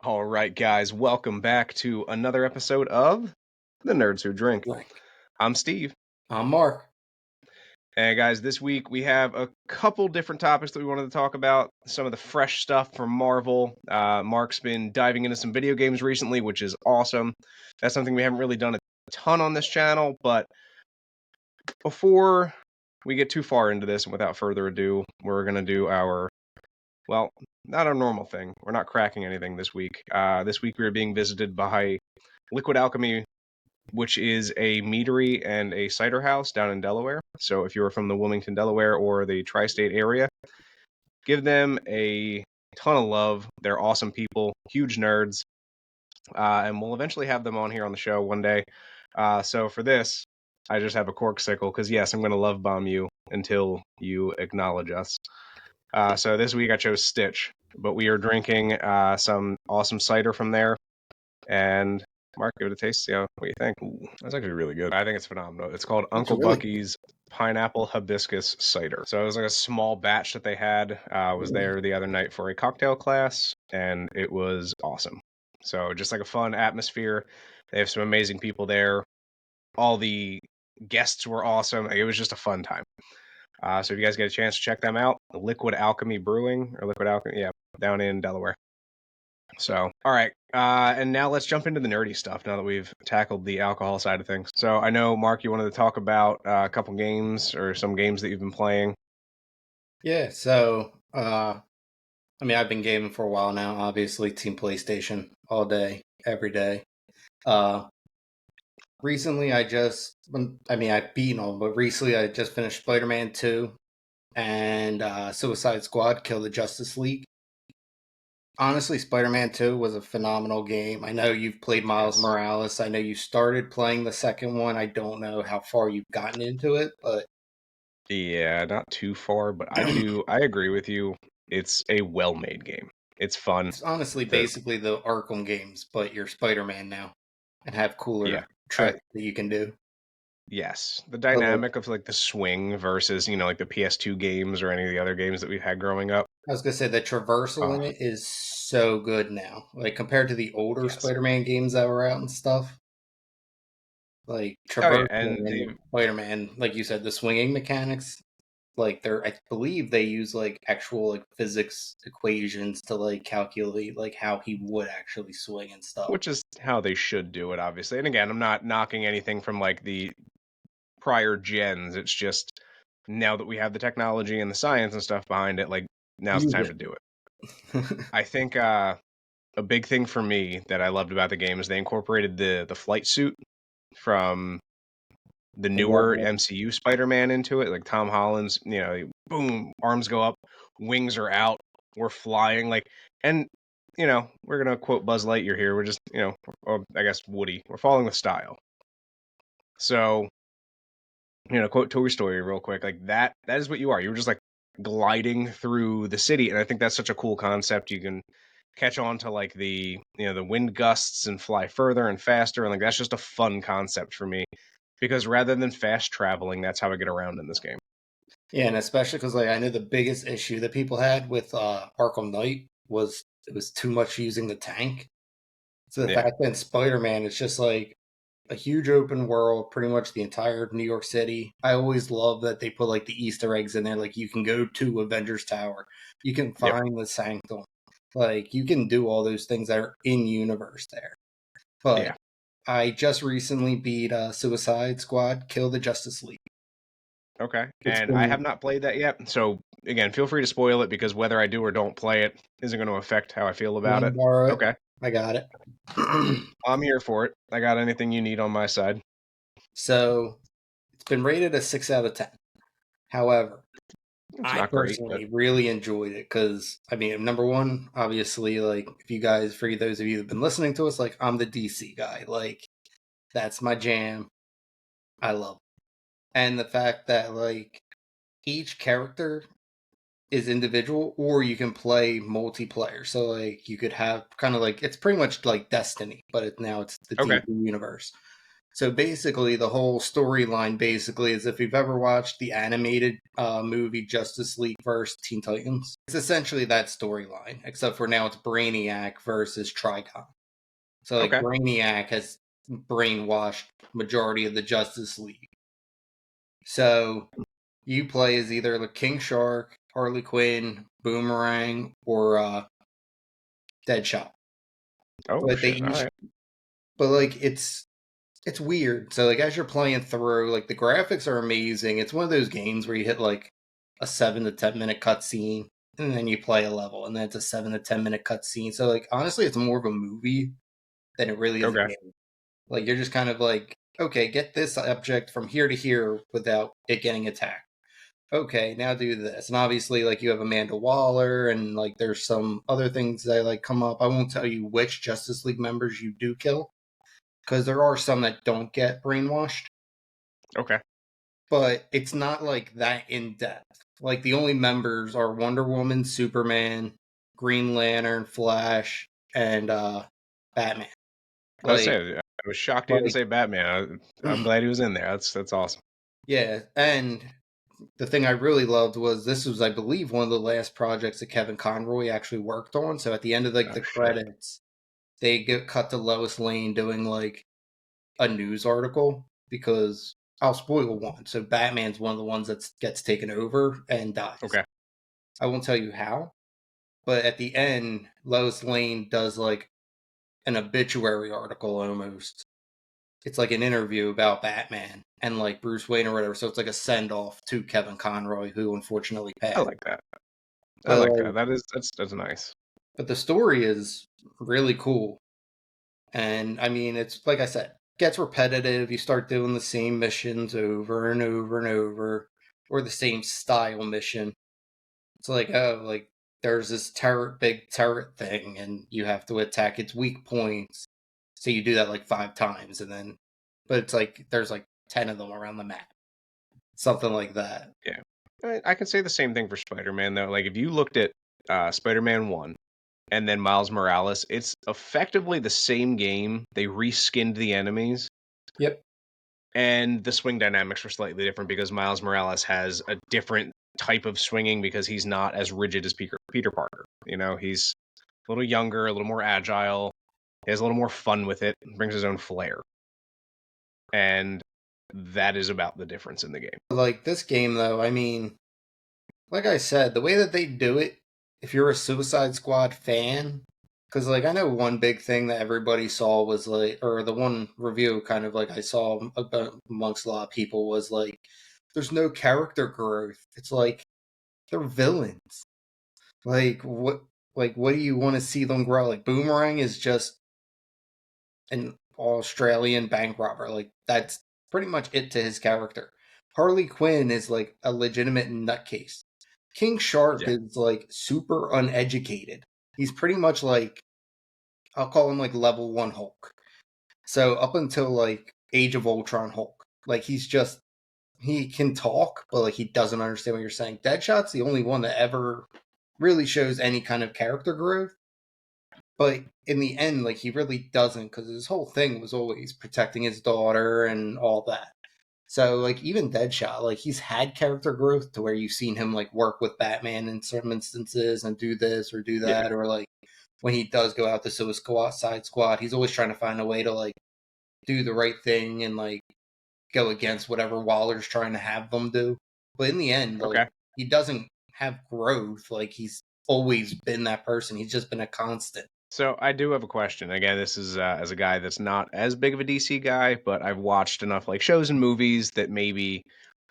All right, guys, welcome back to another episode of The Nerds Who Drink. Drink. I'm Steve. I'm Mark. And guys, this week we have a couple different topics that we wanted to talk about. Some of the fresh stuff from Marvel. Mark's been diving into some video games recently, which is awesome. That's something we haven't really done a ton on this channel, but before we get too far into this, and without further ado, we're going to do not our normal thing. We're not cracking anything this week. This week we are being visited by Liquid Alchemy, which is a meadery and a cider house down in Delaware. So if you're from the Wilmington, Delaware, or the tri-state area, give them a ton of love. They're awesome people, huge nerds, and we'll eventually have them on here on the show one day. So for this, I just have a corksicle, because yes, I'm going to love bomb you until you acknowledge us. So this week I chose Stitch, but we are drinking some awesome cider from there, and Mark, give it a taste. See what you think. Ooh, that's actually really good. I think it's phenomenal. It's called Uncle Bucky's Pineapple Hibiscus Cider. So it was like a small batch that they had. I was there the other night for a cocktail class, and it was awesome. So just like a fun atmosphere. They have some amazing people there. All the guests were awesome. It was just a fun time. So if you guys get a chance to check them out, Liquid Alchemy Brewing, or Liquid Alchemy, yeah, down in Delaware. So, all right, and now let's jump into the nerdy stuff now that we've tackled the alcohol side of things. So I know, Mark, you wanted to talk about a couple games or some games that you've been playing. Yeah, so, I've been gaming for a while now, obviously, Team PlayStation, all day, every day. Recently I've beaten them, but recently I just finished Spider-Man 2 and Suicide Squad, Kill the Justice League. Honestly, Spider-Man 2 was a phenomenal game. I know you've played Miles Morales. I know you started playing the second one. I don't know how far you've gotten into it, but... Yeah, not too far, but I agree with you. It's a well-made game. It's fun. It's honestly basically the Arkham games, but you're Spider-Man now and have cooler tricks that you can do. Yes, the dynamic of like the swing versus, like the PS2 games or any of the other games that we've had growing up. I was gonna say the traversal in it is so good now, like compared to the older Spider-Man games that were out and stuff. Like traversal and Spider-Man, like you said, the swinging mechanics, like I believe they use like actual like physics equations to like calculate like how he would actually swing and stuff. Which is how they should do it, obviously. And again, I'm not knocking anything from like the prior gens. It's just now that we have the technology and the science and stuff behind it, like now's the time to do it. I think a big thing for me that I loved about the game is they incorporated the flight suit from the newer MCU Spider-Man into it. Like Tom Holland's, boom, arms go up, wings are out, we're flying, and we're gonna quote Buzz Lightyear here. We're just, or I guess Woody. We're following the style. So, quote Toy Story real quick. Like that is what you are. You're just like gliding through the city, and I think that's such a cool concept. You can catch on to like the the wind gusts and fly further and faster, and like that's just a fun concept for me, because rather than fast traveling, that's how I get around in this game. Yeah, and especially because like I know the biggest issue that people had with Arkham Knight was it was too much using the tank. So the fact that in Spider-Man it's just like a huge open world, pretty much the entire New York City. I always love that they put like the Easter eggs in there. Like you can go to Avengers Tower, you can find the Sanctum, like you can do all those things that are in universe there. But I just recently beat Suicide Squad, Kill the Justice League. Okay, and I have not played that yet. So again, feel free to spoil it, because whether I do or don't play it isn't going to affect how I feel about it. Okay, I got it. I'm here for it. I got anything you need on my side. So it's been rated a 6 out of 10. However, I personally really enjoyed it because, number one, obviously, like, for those of you that have been listening to us, like, I'm the DC guy. Like, that's my jam. I love it. And the fact that, like, each character is individual, or you can play multiplayer. So, like, you could have kind of like, it's pretty much like Destiny, but now it's the DC universe. So basically, the whole storyline basically is if you've ever watched the animated movie Justice League vs. Teen Titans, it's essentially that storyline, except for now it's Brainiac versus Trigon. So like Okay. Brainiac has brainwashed majority of the Justice League. So you play as either the King Shark, Harley Quinn, Boomerang, or Deadshot. Oh But they shit! All each, right. but like it's weird. So like as you're playing through, like the graphics are amazing. It's one of those games where you hit like a 7 to 10 minute cutscene, and then you play a level, and then it's a 7 to 10 minute cutscene. So like honestly, it's more of a movie than it really is a Okay. game. Like you're just kind of like, okay, get this object from here to here without it getting attacked. Okay, now do this. And obviously, like you have Amanda Waller, and like there's some other things that like come up. I won't tell you which Justice League members you do kill, because there are some that don't get brainwashed. Okay. But it's not like that in depth. Like the only members are Wonder Woman, Superman, Green Lantern, Flash, and Batman. I was Like, saying, I was shocked you didn't like say Batman. I'm glad he was in there. That's awesome. yeah. And the thing I really loved was this was, I believe, one of the last projects that Kevin Conroy actually worked on. So at the end of like Oh the shit. credits, they get cut to Lois Lane doing like a news article because I'll spoil one. So Batman's one of the ones that gets taken over and dies. Okay. I won't tell you how, but at the end, Lois Lane does like an obituary article almost. It's like an interview about Batman and like Bruce Wayne or whatever. So it's like a send off to Kevin Conroy, who unfortunately I passed. like that. I But like like, that. That's nice. but the story is really cool. And I mean, it's like I said, gets repetitive. You start doing the same missions over and over and over, or the same style mission. It's like, oh, like there's this big turret thing, and you have to attack its weak points. So you do that like 5 times, and then, but it's like there's like 10 of them around the map, something like that. Yeah. I can say the same thing for Spider-Man though. Like if you looked at Spider-Man 1 and then Miles Morales, it's effectively the same game. They reskinned the enemies Yep. and the swing dynamics were slightly different because Miles Morales has a different type of swinging because he's not as rigid as Peter Parker. You know, he's a little younger, a little more agile. He has a little more fun with it, brings his own flair. And that is about the difference in the game. Like this game, though, I mean, like I said, the way that they do it, if you're a Suicide Squad fan, because like I know one big thing that everybody saw was like, or the one review kind of like I saw amongst a lot of people was like, there's no character growth. It's like they're villains. Like what? Like what do you want to see them grow? Like Boomerang is just an Australian bank robber. Like that's pretty much it to his character. Harley Quinn is like a legitimate nutcase. King Shark Yeah. is like super uneducated. He's pretty much like, I'll call him like level 1 Hulk. So up until like Age of Ultron Hulk, like he can talk, but like he doesn't understand what you're saying. Deadshot's the only one that ever really shows any kind of character growth. But in the end, like he really doesn't, because his whole thing was always protecting his daughter and all that. So like even Deadshot, like he's had character growth to where you've seen him like work with Batman in some instances and do this or do Yeah. that, or like when he does go out to Suicide Squad, he's always trying to find a way to like do the right thing and like go against whatever Waller's trying to have them do. But in the end, like Okay. he doesn't have growth. Like he's always been that person. He's just been a constant. So I do have a question. Again, this is as a guy that's not as big of a DC guy, but I've watched enough like shows and movies that maybe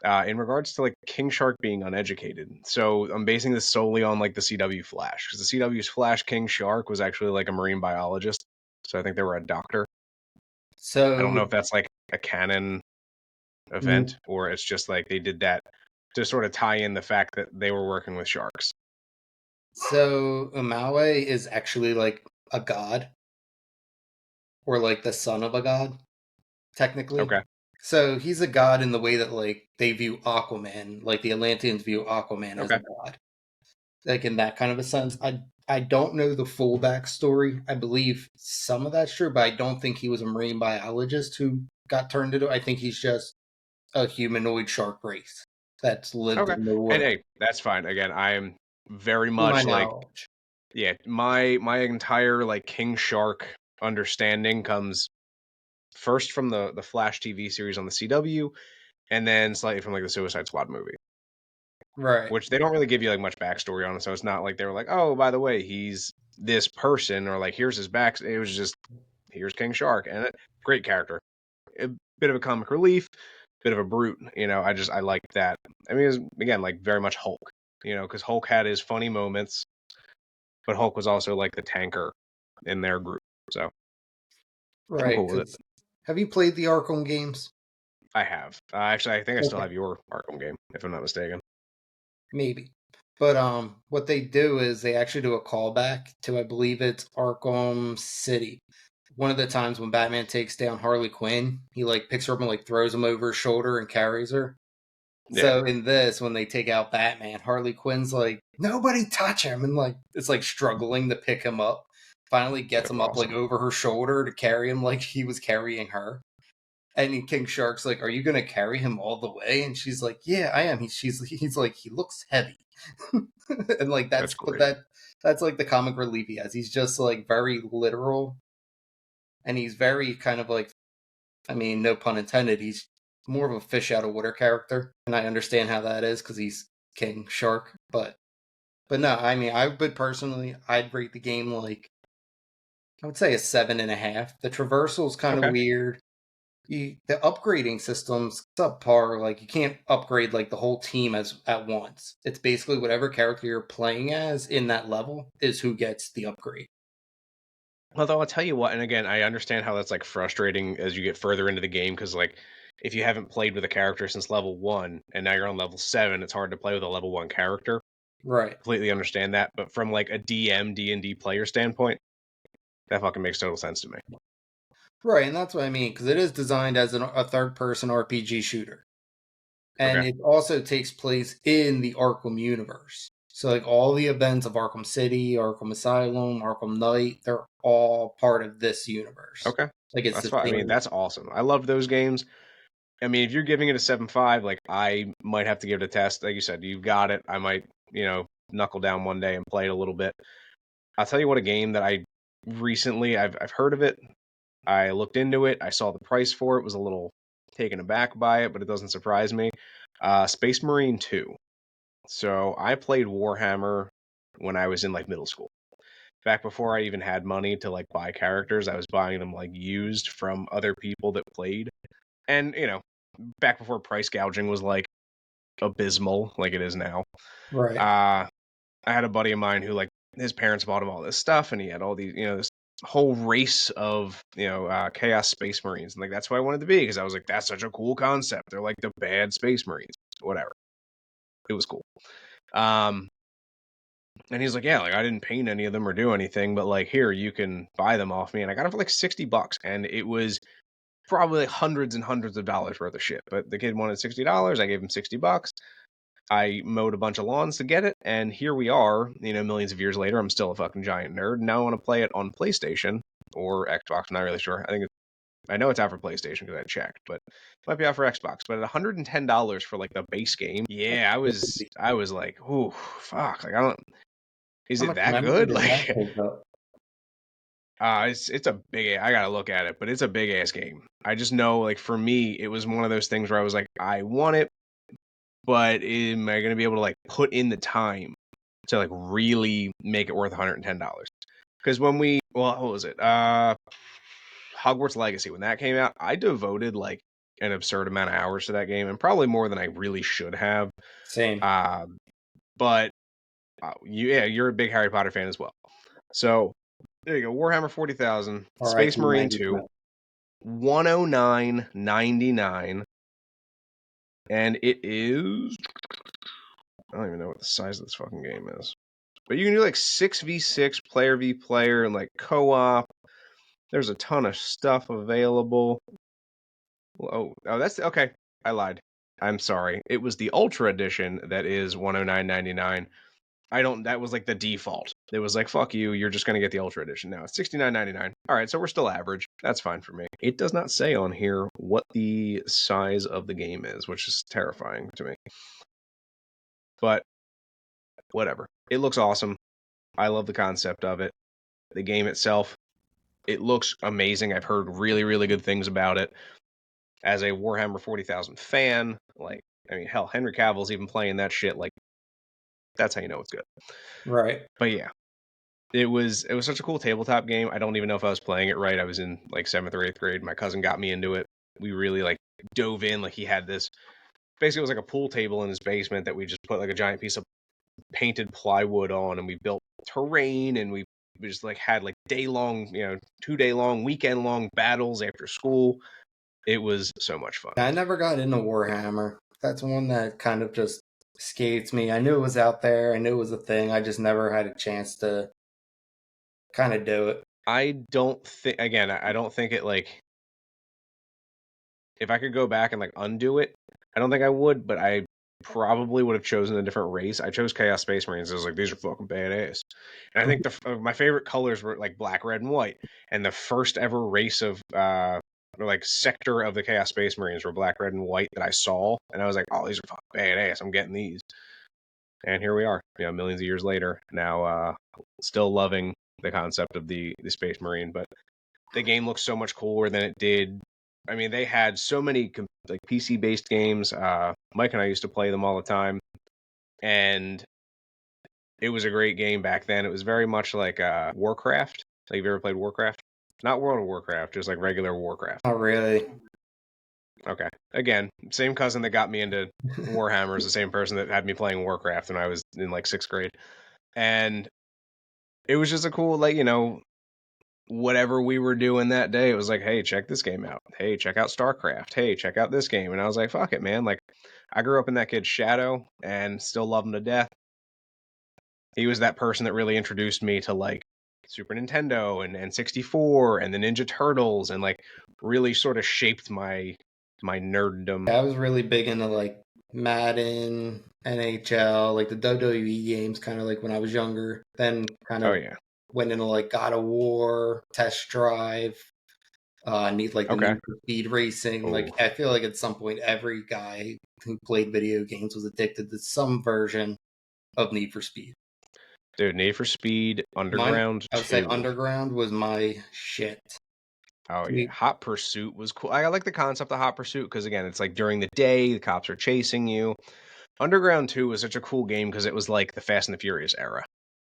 in regards to like King Shark being uneducated. So I'm basing this solely on like the CW Flash because the CW's Flash King Shark was actually like a marine biologist. So I think they were a doctor. I don't know So if that's like a canon event or it's just like they did that to sort of tie in the fact that they were working with sharks. So Umauwe is actually like a god, or like the son of a god, technically. Okay. So he's a god in the way that like they view Aquaman, like the Atlanteans view Aquaman as a Okay. god. Like in that kind of a sense. I don't know the full backstory. I believe some of that's true, but I don't think he was a marine biologist who got turned into. I think he's just a humanoid shark race that's lived Okay. in the And water. hey, that's fine. Again, I am very To my much like, knowledge. yeah, my entire like King Shark understanding comes first from the Flash TV series on the CW, and then slightly from like the Suicide Squad movie, Right. which they don't really give you like much backstory on it. So it's not like they were like, oh, by the way, he's this person, or like here's his back. It was just here's King Shark, and great character, a bit of a comic relief, bit of a brute. I like that. I mean, it was, again, like very much Hulk. Because Hulk had his funny moments, but Hulk was also like the tanker in their group. So I'm Right. cool with it. Because have you played the Arkham games? I have. Actually, I think I still Okay. have your Arkham game, if I'm not mistaken. Maybe. But what they do is they actually do a callback to, I believe it's Arkham City. One of the times when Batman takes down Harley Quinn, he like picks her up and like throws him over his shoulder and carries her. Yeah, So in this, when they take out Batman, Harley Quinn's like, nobody touch him, and like it's like struggling to pick him up. Finally gets that's him up like awesome. over her shoulder to carry him like he was carrying her. And King Shark's like, "Are you gonna carry him all the way?" And she's like, "Yeah, I am." He's like, "He looks heavy," and like That's but great. that's like the comic relief he has. He's just like very literal, and he's very kind of like, I mean, no pun intended. He's more of a fish out of water character, and I understand how that is because he's King Shark. But no, I mean, I would personally, I'd rate the game like I would say a 7.5. The traversal is kind of Okay. weird. The upgrading system's subpar. Like you can't upgrade like the whole team as at once. It's basically whatever character you're playing as in that level is who gets the upgrade. Although I'll tell you what, and again, I understand how that's like frustrating as you get further into the game because like if you haven't played with a character since level 1 and now you're on level 7, it's hard to play with a level 1 character. Right. Completely understand that, but from like a DM D&D player standpoint, that fucking makes total sense to me. Right, and that's what I mean because it is designed as a third-person RPG shooter, and Okay. it also takes place in the Arkham universe. So like all the events of Arkham City, Arkham Asylum, Arkham Knight, they're all part of this universe. Okay. Like it's That's the fine. I mean, same. that's awesome. I love those games. I mean, if you're giving it a 7.5, like I might have to give it a test. Like you said, you've got it. I might, knuckle down one day and play it a little bit. I'll tell you what, a game that I recently I've heard of it. I looked into it. I saw the price for it. Was a little taken aback by it, but it doesn't surprise me. Space Marine 2. So I played Warhammer when I was in like middle school. Back before I even had money to like buy characters, I was buying them like used from other people that played. And, back before price gouging was like abysmal like it is now. Right. I had a buddy of mine who like his parents bought him all this stuff, and he had all these, this whole race of Chaos Space Marines, and like that's what I wanted to be because I was like, that's such a cool concept. They're like the bad Space Marines, whatever. It was cool. And he's like, yeah, like I didn't paint any of them or do anything, but like here you can buy them off me, and I got them for like $60, and it was probably like hundreds and hundreds of dollars worth of shit. But the kid wanted $60. I gave him $60. I mowed a bunch of lawns to get it, and here we are, millions of years later. I'm still a fucking giant nerd. Now I want to play it on PlayStation or Xbox. I'm not really sure. I know it's out for PlayStation because I checked, but it might be out for Xbox. But at $110 for like the base game, yeah, I was like, ooh, fuck. Like I don't. Is How it much that memory good? does that Like, take up? it's a big. I gotta look at it, but it's a big ass game. I just know, like for me, it was one of those things where I was like, I want it, but am I gonna be able to like put in the time to like really make it worth $110? Because what was it? Hogwarts Legacy, when that came out, I devoted like an absurd amount of hours to that game, and probably more than I really should have. Same. Uh, but you're a big Harry Potter fan as well. So there you go. Warhammer 40,000, Space R.I.P. Marine Maggie 2, Smith. 109.99, and it is. I don't even know what the size of this fucking game is. But you can do like 6v6 player v player and like co-op. There's a ton of stuff available. Oh, that's okay. I lied. I'm sorry. It was the Ultra Edition that is 109.99. that was like the default. It was like, fuck you, you're just gonna get the Ultra Edition now. It's $69.99. All right, so we're still average. That's fine for me. It does not say on here what the size of the game is, which is terrifying to me. But whatever. It looks awesome. I love the concept of it. The game itself, it looks amazing. I've heard really, really good things about it. As a Warhammer 40,000 fan, like, I mean, hell, Henry Cavill's even playing that shit. Like, that's how you know it's good. Right. But yeah, it was such a cool tabletop game. I don't even know if I was playing it right. I was in like 7th or 8th grade. My cousin got me into it. We really like dove in. Like, he had this, basically it was like a pool table in his basement that we just put like a giant piece of painted plywood on, and we built terrain, and we just like had like day-long, 2-day-long, weekend-long battles after school. It was so much fun. I never got into Warhammer. That's one that kind of just escaped me. I knew it was out there. I knew it was a thing. I just never had a chance to kind of do it. I don't think it, like, if I could go back and like undo it, I don't think I would, but I probably would have chosen a different race. I chose Chaos Space Marines. I was like, these are fucking badass. And I think my favorite colors were like black, red, and white. And the first ever race of or like sector of the Chaos Space Marines were black, red, and white that I saw, and I was like, oh, these are fucking badass. I'm getting these. And here we are, millions of years later. Now, still loving the concept of the Space Marine, but the game looks so much cooler than it did. I mean, they had so many like PC-based games. Mike and I used to play them all the time, and it was a great game back then. It was very much like Warcraft. Like, have you ever played Warcraft? Not World of Warcraft, just like regular Warcraft. Not really. Okay. Again, same cousin that got me into Warhammer is the same person that had me playing Warcraft when I was in like 6th grade. And it was just a cool, like, whatever we were doing that day, it was like, hey, check this game out. Hey, check out StarCraft. Hey, check out this game. And I was like, fuck it, man. Like, I grew up in that kid's shadow and still love him to death. He was that person that really introduced me to like Super Nintendo and N64 and the Ninja Turtles, and like really sort of shaped my nerddom. I was really big into like Madden, NHL, like the WWE games, kind of like when I was younger. Then kind of went into like God of War, Test Drive. Need like the Need for Speed racing. Ooh. Like, I feel like at some point every guy who played video games was addicted to some version of Need for Speed. Dude, Need for Speed, Underground. I would say Underground was my shit. Oh, yeah. Hot Pursuit was cool. I like the concept of Hot Pursuit because, again, it's like during the day, the cops are chasing you. Underground 2 was such a cool game because it was like the Fast and the Furious era.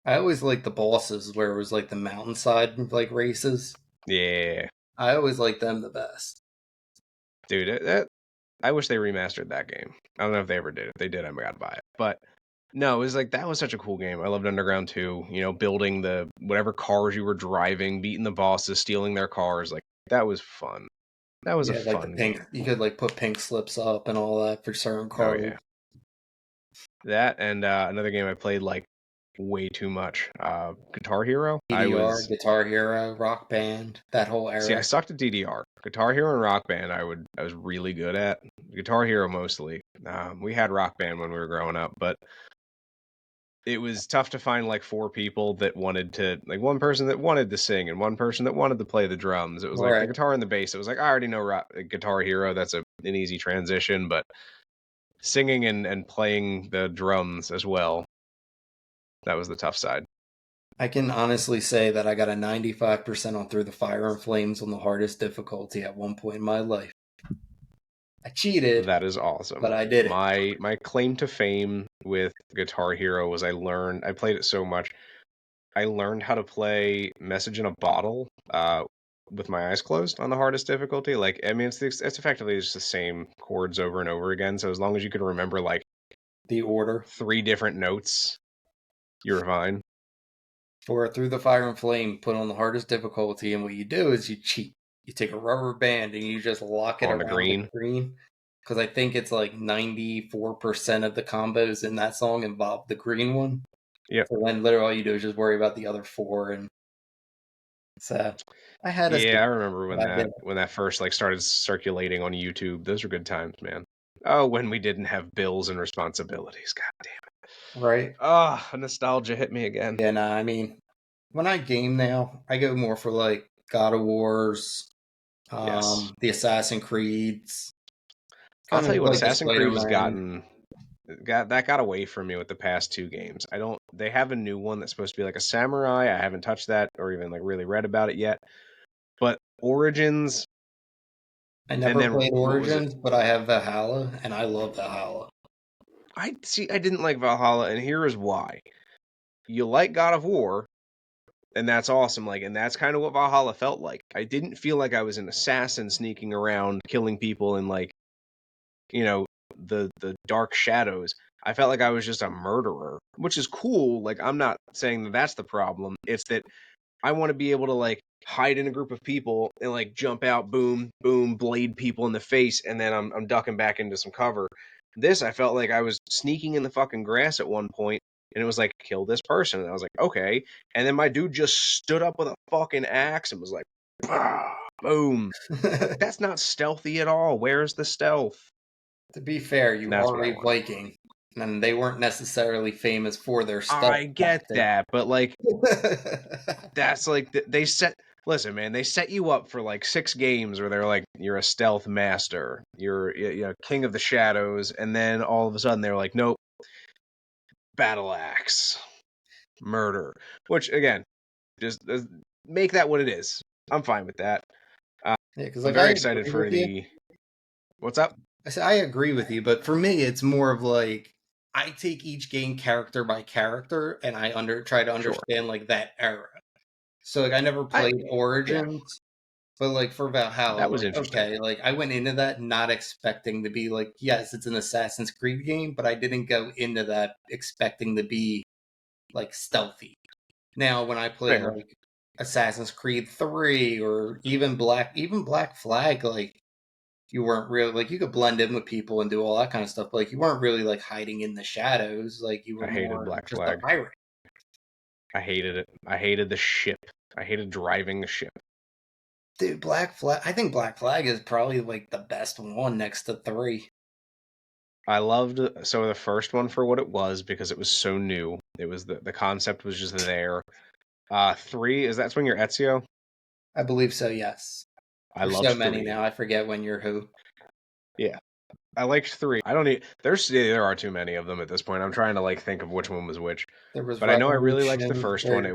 I always liked the bosses where it was like the mountainside like races. Yeah. I always liked them the best. Dude, I wish they remastered that game. I don't know if they ever did. If they did, I gotta buy it. But no, it was like, that was such a cool game. I loved Underground 2, building the whatever cars you were driving, beating the bosses, stealing their cars. Like, that was fun. That was a fun game. You could like put pink slips up and all that for certain cars. Oh, yeah. That and another game I played like way too much. Guitar Hero. DDR, Guitar Hero, Rock Band, that whole era. See, I sucked at DDR. Guitar Hero and Rock Band I was really good at. Guitar Hero mostly. We had Rock Band when we were growing up, but it was tough to find like 4 people that wanted to, like one person that wanted to sing and one person that wanted to play the drums. It was like the guitar and the bass. It was like, I already know Guitar Hero. That's an easy transition, but singing and playing the drums as well, that was the tough side. I can honestly say that I got a 95% on Through the Fire and Flames on the hardest difficulty at one point in my life. I cheated. That is awesome. But I did it. My claim to fame with Guitar Hero was I played it so much. I learned how to play Message in a Bottle with my eyes closed on the hardest difficulty. Like, I mean, it's effectively just the same chords over and over again. So as long as you could remember like the order, 3 different notes, you're fine. For Through the Fire and Flame, put on the hardest difficulty, and what you do is you cheat. You take a rubber band and you just lock it around the green. Because I think it's like 94% of the combos in that song involve the green one. Yeah. So then literally all you do is just worry about the other 4. And so I had I remember when that first like started circulating on YouTube. Those were good times, man. Oh, when we didn't have bills and responsibilities. God damn it. Right. Ah, nostalgia hit me again. Yeah, nah, I mean, when I game now, I go more for like God of Wars, Yes. the Assassin's Creeds, I'll kind tell of you what, like the Assassin's Creed has Spider-Man. got away from me with the past two games. I don't they have a new one that's supposed to be like a samurai. I haven't touched that or even like really read about it yet. But Origins I and never then played what was it? Origins, but I have Valhalla, and I love Valhalla. I didn't like Valhalla, and here is why. You like God of War, and that's awesome. Like, and that's kind of what Valhalla felt like. I didn't feel like I was an assassin sneaking around killing people in like, you know, the dark shadows. I felt like I was just a murderer, which is cool. Like, I'm not saying that that's the problem. It's that I want to be able to like hide in a group of people and like jump out, boom, boom, blade people in the face, and then I'm ducking back into some cover. This I felt like I was sneaking in the fucking grass at one point, and it was like kill this person, and I was like okay, and then my dude just stood up with a fucking axe and was like, bah, boom. That's not stealthy at all. Where's the stealth? To be fair, And you that's what are I a want. Viking, and they weren't necessarily famous for their stealth I get tactics. that, but like that's like they set. Listen, man, they set you up for like 6 games where they're like, you're a stealth master, you're king of the shadows, and then all of a sudden they're like, nope, battle axe, murder. Which again, just make that what it is. I'm fine with that. Uh, Yeah, because I'm like I very excited agree for with you. the. What's up? I say I agree with you, but for me, it's more of like I take each game character by character, and I try to Sure. understand like that era. So like I never I played yeah, Origins, but like for Valhalla, that was like interesting. okay, like I went into that not expecting to be like yes, it's an Assassin's Creed game, but I didn't go into that expecting to be like stealthy. Now when I play Fair. like Assassin's Creed 3 or even Black Flag, like you weren't really like you could blend in with people and do all that kind of stuff, but like you weren't really like hiding in the shadows, like you I were hated more Black just a Flag. pirate. I hated it. I hated the ship. I hated driving the ship. Dude, Black Flag, I think Black Flag is probably like the best one next to 3. I loved so the first one for what it was because it was so new. It was the concept was just there. 3 is that's when you're Ezio. I believe so, yes. I There's loved so many 3. now, I forget when you're who. Yeah, I liked 3. I don't need there are too many of them at this point. I'm trying to like think of which one was which. There was But I know I really liked the Revolution. first one. There,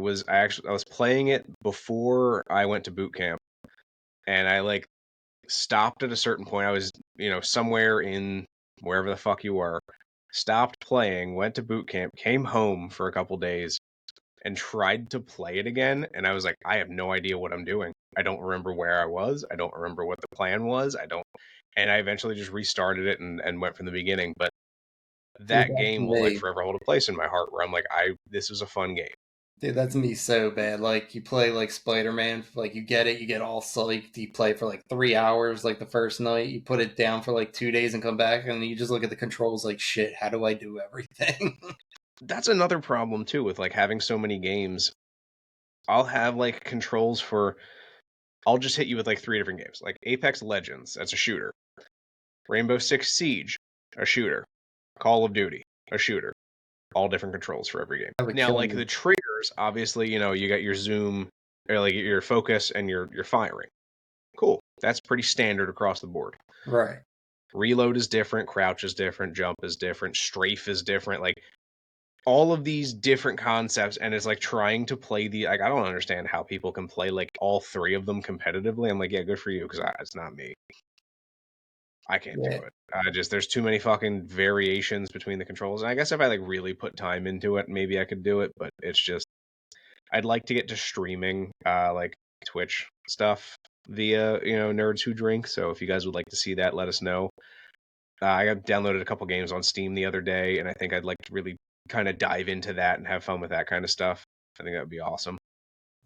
I was playing it before I went to boot camp, and I like stopped at a certain point. I was somewhere in wherever the fuck you were. Stopped playing, went to boot camp, came home for a couple days, and tried to play it again, and I was like, I have no idea what I'm doing. I don't remember where I was. I don't remember what the plan was. I don't and I eventually just restarted it and went from the beginning. But dude, that that's game will like me. forever hold a place in my heart where I'm like, this was a fun game. Dude, that's me so bad. Like you play like Spider-Man, like you get it, you get all psyched. You play for like 3 hours, like the first night. You put it down for like 2 days and come back, and you just look at the controls like shit. How do I do everything? That's another problem too with like having so many games. I'll have like controls for I'll just hit you with like 3 different games. Like Apex Legends, that's a shooter. Rainbow Six Siege, a shooter. Call of Duty, a shooter. All different controls for every game. That would Now, kill like me. the triggers, obviously, you got your zoom or like your focus and your firing. Cool. That's pretty standard across the board. Right. Reload is different, crouch is different, jump is different, strafe is different. Like all of these different concepts, and it's like trying to play the like I don't understand how people can play like all 3 of them competitively. I'm like, yeah, good for you, because it's not me. I can't do Yeah. it. I just there's too many fucking variations between the controls. And I guess if I like really put time into it, maybe I could do it. But it's just I'd like to get to streaming, like Twitch stuff via Nerds Who Drink. So if you guys would like to see that, let us know. I got downloaded a couple games on Steam the other day, and I think I'd like to really kind of dive into that and have fun with that kind of stuff. I think that would be awesome.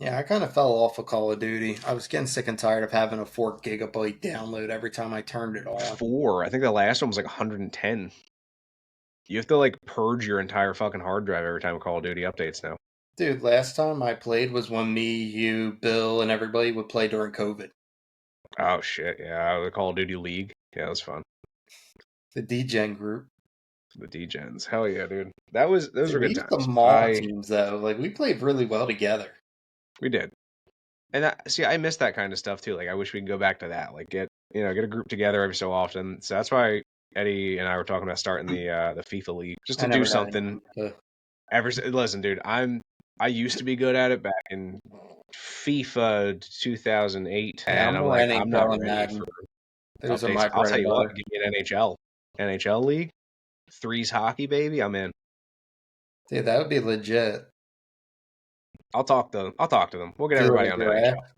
Yeah, I kind of fell off of Call of Duty. I was getting sick and tired of having a 4 gigabyte download every time I turned it on. 4, I think the last one was like 110. You have to like purge your entire fucking hard drive every time Call of Duty updates now. Dude, last time I played was when me, you, Bill, and everybody would play during COVID. Oh shit, yeah, the Call of Duty League. Yeah, that was fun. The DGen group. The D-Gens. Hell yeah, dude. Those See, were we good used to times. maul teams though. Like we played really well together. We did. And I miss that kind of stuff too. Like I wish we could go back to that. Like get a group together every so often. So that's why Eddie and I were talking about starting the FIFA League just to I do never had something. it. Listen, dude, I used to be good at it back in FIFA 2008, Yeah, and I'm I'm more like, I'm not NHL and ready Madden. for Those are updates. my I'll bread tell and you what, butter. give me an NHL League, threes hockey, baby. I'm in. Dude, that would be legit. I'll talk to them. We'll get Do like everybody a on NHL. draft.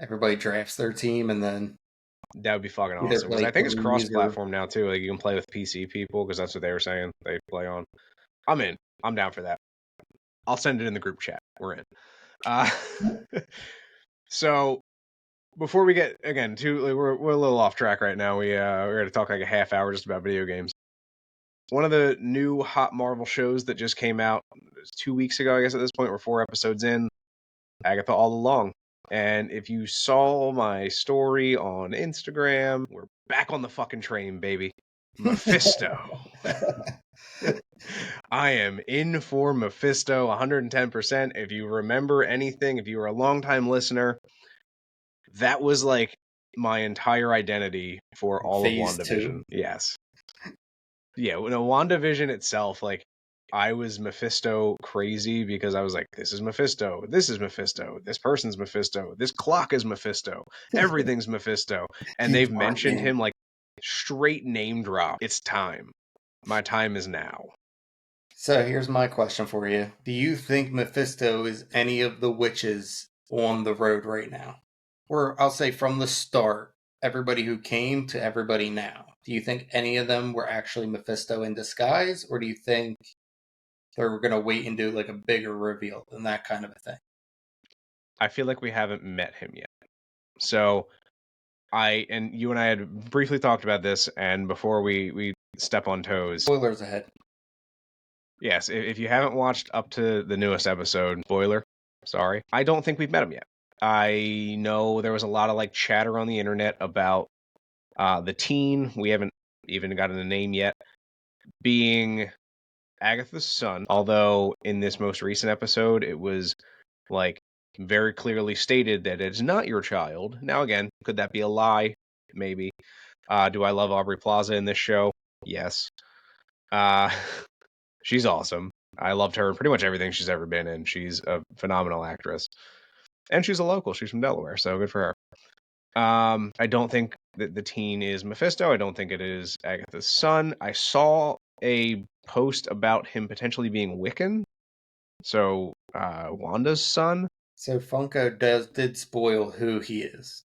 Everybody drafts their team and then That would be fucking either awesome because play I think it's threes or cross-platform now too. Like you can play with PC people because that's what they were saying they play on. I'm in. I'm down for that. I'll send it in the group chat. We're in. Uh, so before we get again we're a little off track right now. We're going to talk like a half hour just about video games. One of the new hot Marvel shows that just came out 2 weeks ago, I guess at this point we're 4 episodes in, Agatha All Along. And if you saw my story on Instagram, we're back on the fucking train, baby. Mephisto. I am in for Mephisto 110%. If you remember anything, if you were a longtime listener, that was like my entire identity for all of phase WandaVision. 2. Yes. Yeah, WandaVision itself, like, I was Mephisto crazy because I was like, this is Mephisto, this person's Mephisto, this clock is Mephisto, everything's Mephisto. And He's they've my mentioned man. him like straight name drop. It's time. My time is now. So here's my question for you. Do you think Mephisto is any of the witches on the road right now? Or I'll say from the start, everybody who came to everybody now. Do you think any of them were actually Mephisto in disguise? Or do you think they're going to wait and do like a bigger reveal than that kind of a thing? I feel like we haven't met him yet. So you and I had briefly talked about this, and before we step on toes. Spoilers ahead. Yes, if you haven't watched up to the newest episode, spoiler, sorry, I don't think we've met him yet. I know there was a lot of like chatter on the internet about the teen, we haven't even gotten a name yet, being Agatha's son, although in this most recent episode, it was like very clearly stated that it's not your child. Now, again, could that be a lie? Maybe. Do I love Aubrey Plaza in this show? Yes. She's awesome. I loved her in pretty much everything she's ever been in. She's a phenomenal actress. And she's a local. She's from Delaware, so good for her. I don't think that the teen is Mephisto. I don't think it is Agatha's son. I saw a post about him potentially being Wiccan. So, Wanda's son. So Funko did spoil who he is.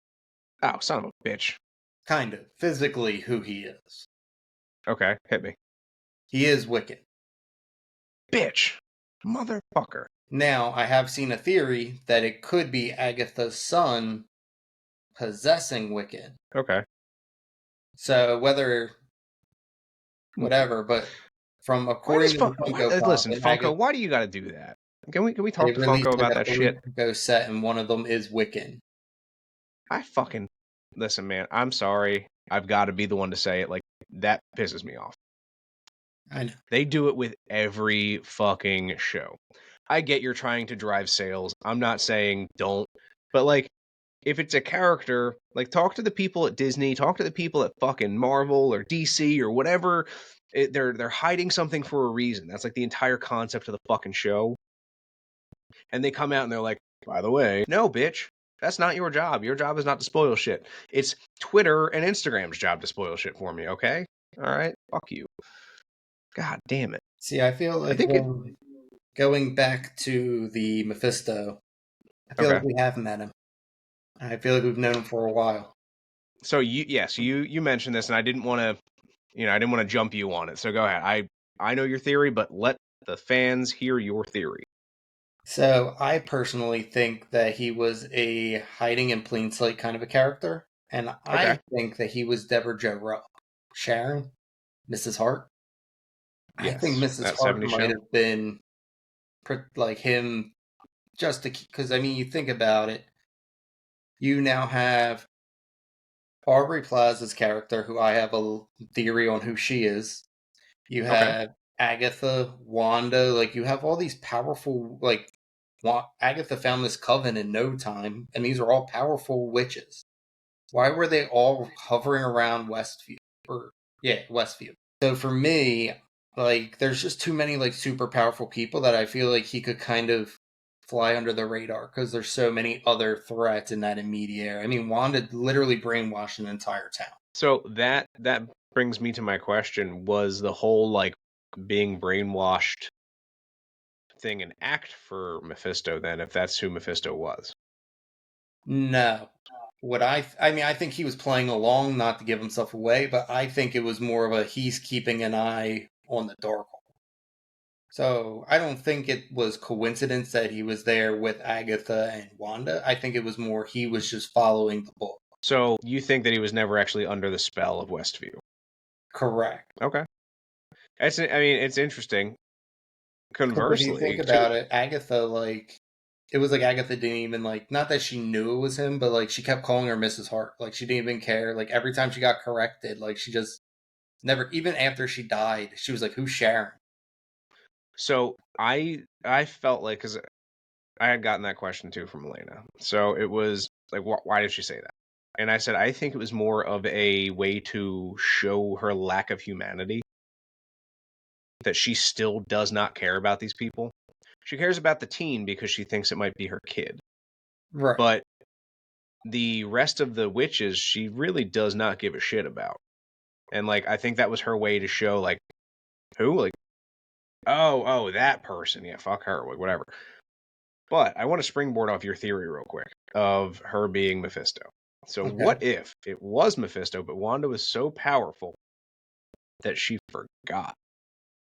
Oh, son of a bitch. Kind of. Physically who he is. Okay, hit me. He is Wiccan. Bitch. Motherfucker. Now, I have seen a theory that it could be Agatha's son possessing Wiccan. Okay. So whatever, but from according to the Funko Pop, listen, Funko, why do you got to do that? Can we talk to released Funko about that shit? Funko set, and one of them is Wiccan. I fucking listen, man. I'm sorry. I've got to be the one to say it. Like that pisses me off. I know. They do it with every fucking show. I get you're trying to drive sales. I'm not saying don't, but like if it's a character, like talk to the people at Disney, talk to the people at fucking Marvel or DC or whatever. They're hiding something for a reason. That's like the entire concept of the fucking show. And they come out and they're like, by the way, no, bitch, that's not your job. Your job is not to spoil shit. It's Twitter and Instagram's job to spoil shit for me, okay? All right? Fuck you. God damn it. See, I feel like going back to the Mephisto, I feel like we have met him. I feel like we've known him for a while. So you mentioned this, and I didn't want to jump you on it. So go ahead. I know your theory, but let the fans hear your theory. So I personally think that he was a hiding in plain sight kind of a character, and I think that he was Deborah Jo Rupp, Sharon, Mrs. Hart. Yes, I think Mrs. Hart might have been like him, just because I mean, you think about it. You now have Aubrey Plaza's character, who I have a theory on who she is. You Okay. have Agatha, Wanda, like you have all these powerful, like Agatha found this coven in no time, and these are all powerful witches. Why were they all hovering around Westview? Or yeah, Westview. So for me, like there's just too many like super powerful people that I feel like he could kind of fly under the radar because there's so many other threats in that immediate area. I mean, Wanda literally brainwashed an entire town. So that brings me to my question: was the whole like being brainwashed thing an act for Mephisto? Then, if that's who Mephisto was. No. I mean, I think he was playing along not to give himself away, but I think it was more of a he's keeping an eye on the Dark. So I don't think it was coincidence that he was there with Agatha and Wanda. I think it was more he was just following the book. So you think that he was never actually under the spell of Westview? Correct. Okay. I mean, it's interesting. Because if you think Conversely, too. about it, Agatha, like, it was like Agatha didn't even, like, not that she knew it was him, but, like, she kept calling her Mrs. Hart. Like, she didn't even care. Like, every time she got corrected, like, she just never, even after she died, she was like, who's Sharon? So I felt like, because I had gotten that question too from Elena. So it was like, why did she say that? And I said, I think it was more of a way to show her lack of humanity, that she still does not care about these people. She cares about the teen because she thinks it might be her kid. Right. But the rest of the witches, she really does not give a shit about. And like, I think that was her way to show, like, who? Like, oh, that person. Yeah, fuck her. Like, whatever. But I want to springboard off your theory real quick of her being Mephisto. So Okay. what if it was Mephisto, but Wanda was so powerful that she forgot?